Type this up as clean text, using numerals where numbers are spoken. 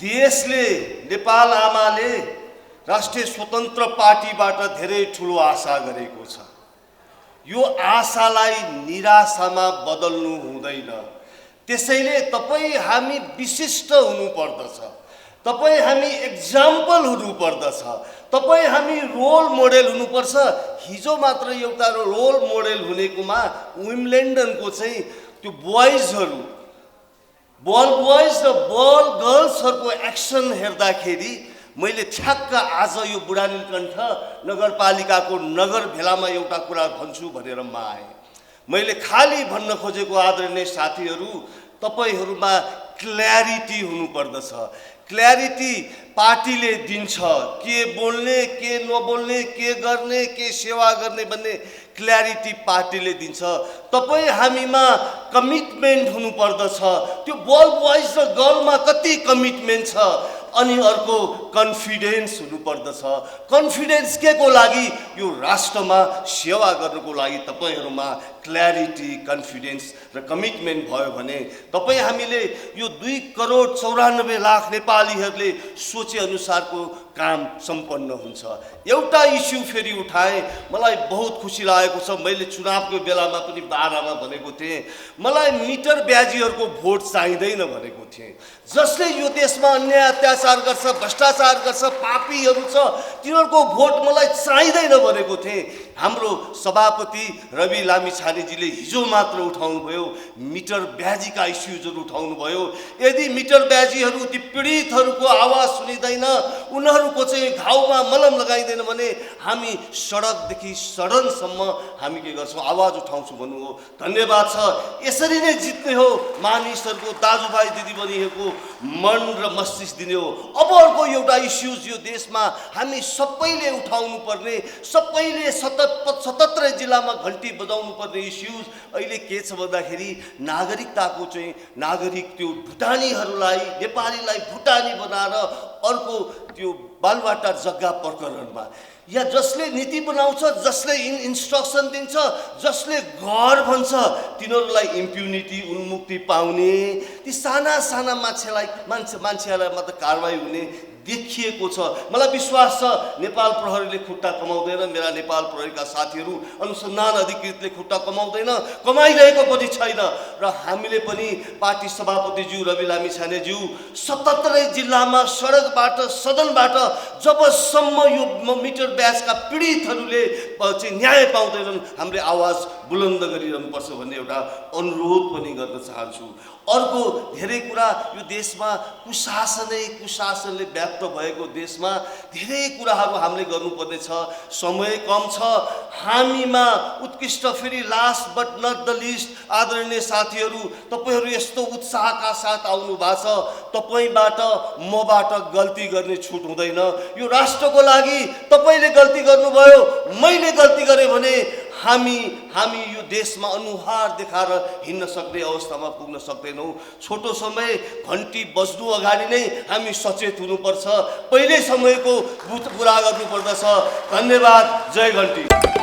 देशले नेपाल आमाले राष्ट्रिय स्वतन्त्र पार्टीबाट धेरै ठुलो आशा गरेको छ। यो आशालाई निराशामा बदल्नु हुँदैन। त्यसैले तपाई हामी विशिष्ट हुनुपर्दछ, तपाई हामी एक्जाम्पल हुनुपर्दछ, तपाई हामी रोल मोडेल हुनुपर्छ। हिजो मात्र एउटा रोल मोडेल हुनेकोमा विम्बल्डनको चाहिँ त्यो बोइजहरु बल बोइज र बल गर्ल्सहरुको एक्सन हेर्दाखेरि मैले ठ्याक्क आज यो बुढानीलकण्ठ नगरपालिकाको नगर भेलामा एउटा कुरा भन्छु भनेर म आए। मैले खाली भन्न खोजेको आदरणीय साथीहरु, तपाईहरुमा क्ल्यारिटी हुनुपर्दछ। क्ल्यारिटी पार्टीले दिन्छ, के बोल्ने के नबोल्ने, के गर्ने के सेवा गर्ने भन्ने क्ल्यारिटी पार्टीले दिन्छ। तपाई हामीमा कमिटमेन्ट हुनुपर्दछ। त्यो बल बोइज र गर्लमा कति कमिटमेन्ट छ, अनि अर्को कन्फिडेन्स हुनुपर्दछ। कन्फिडेन्स के को लागि? यो राष्ट्रमा सेवा गर्नको लागि तपाईहरुमा क्ल्यारिटी, कन्फिडेन्स र कमिटमेन्ट भयो भने तपाई हामीले यो 2,94,00,000 नेपालीहरुले सोचे अनुसारको काम सम्पन्न हुन्छ। एउटा इस्यु फेरि उठाए, मलाई बहुत खुसी लागेको छ। मैले चुनावको बेलामा पनि बारामा भनेको थिएँ, मलाई मिटर ब्याजीहरुको भोट चाहिँदैन भनेको थिएँ। जसले यो देशमा अन्याय अत्याचार गर्छ, भ्रष्टाचार गर्छ, पापीहरु छ, तिनीहरुको भोट मलाई चाहिँदैन भनेको थिएँ। हाम्रो सभापति रवि लामिछानेजीले हिजो मात्र उठाउनु भयो, मिटर ब्याजीका इस्युजहरु उठाउनु भयो। यदि मिटर ब्याजीहरु ती पीडितहरुको आवाज सुनिदैन, उनीहरुको चाहिँ घाउमा मलम लगाइदैन भने हामी सडकदेखि सदनसम्म हामी के गर्छौं? आवाज उठाउँछौं भन्नु हो। धन्यवाद छ। यसरी नै जित्ने हो, मानिसहरुको, दाजुभाइ दिदीबहिनीहरुको मन र मस्तिष्क दिने हो। अब अर्को एउटा इस्युज यो देशमा हामी सबैले उठाउनु पर्ने, सबैले 77 जिल्लामा घण्टी बजाउनु पर्ने इस्युज अहिले के छ भन्दाखेरि नागरिकताको चाहिँ नागरिक त्यो भुटानीहरुलाई, नेपालीलाई भुटानी बनाएर अर्को त्यो बालुवाटार जग्गा प्रकरणमा या जसले नीति बनाउँछ, जसले इन्स्ट्रक्सन दिन्छ, जसले घर भन्छ, तिनीहरुलाई इम्प्युनिटी, उन्मुक्ति पाउने, ती साना साना मान्छेहरुलाई मात्र कारबाही हुने देखिएको छ। मलाई विश्वास छ नेपाल प्रहरीले खुट्टा कमाउँदैन, मेरा नेपाल प्रहरीका साथीहरु, अनुसन्धान अधिकृतले खुट्टा कमाउँदैन, कमाइरहेको पनि छैन। र हामीले पनि पार्टी सभापतिज्यू रवि लामिछानेज्यू 77 जिल्लामा सडकबाट, सदनबाट जबसम्म यो मिटर ब्याजका पीडितहरुले चाहिँ न्याय पाउँदैनन्, हामीले आवाज बुलन्द गरिरहनुपर्छ भन्ने एउटा अनुरोध पनि गर्न चाहन्छु। अर्को धेरै कुरा यो देशमा कुशासनले व्याप्त भएको देशमा धेरै कुराहरू हामीले गर्नुपर्ने छ। समय कम छ। हामीमा उत्कृष्ट, फेरि last but not the least आदरणीय साथीहरू, तपाईहरु यस्तो उत्साहका साथ आउनु भएको छ। तपाईबाट मबाट गल्ती गर्ने छुट हुँदैन। यो राष्ट्रको लागि तपाईले गल्ती गर्नुभयो, मैले गल्ती गरे भने हामी यो देशमा अनुहार देखाएर हिँड्न सक्ने अवस्थामा पुग्न सक्दैनौं। छोटो समय घण्टी बज्नु अगाडि नै हामी सचेत हुनुपर्छ। पहिले समयको बुरा गर्नुपर्दछ। धन्यवाद। जय घण्टी।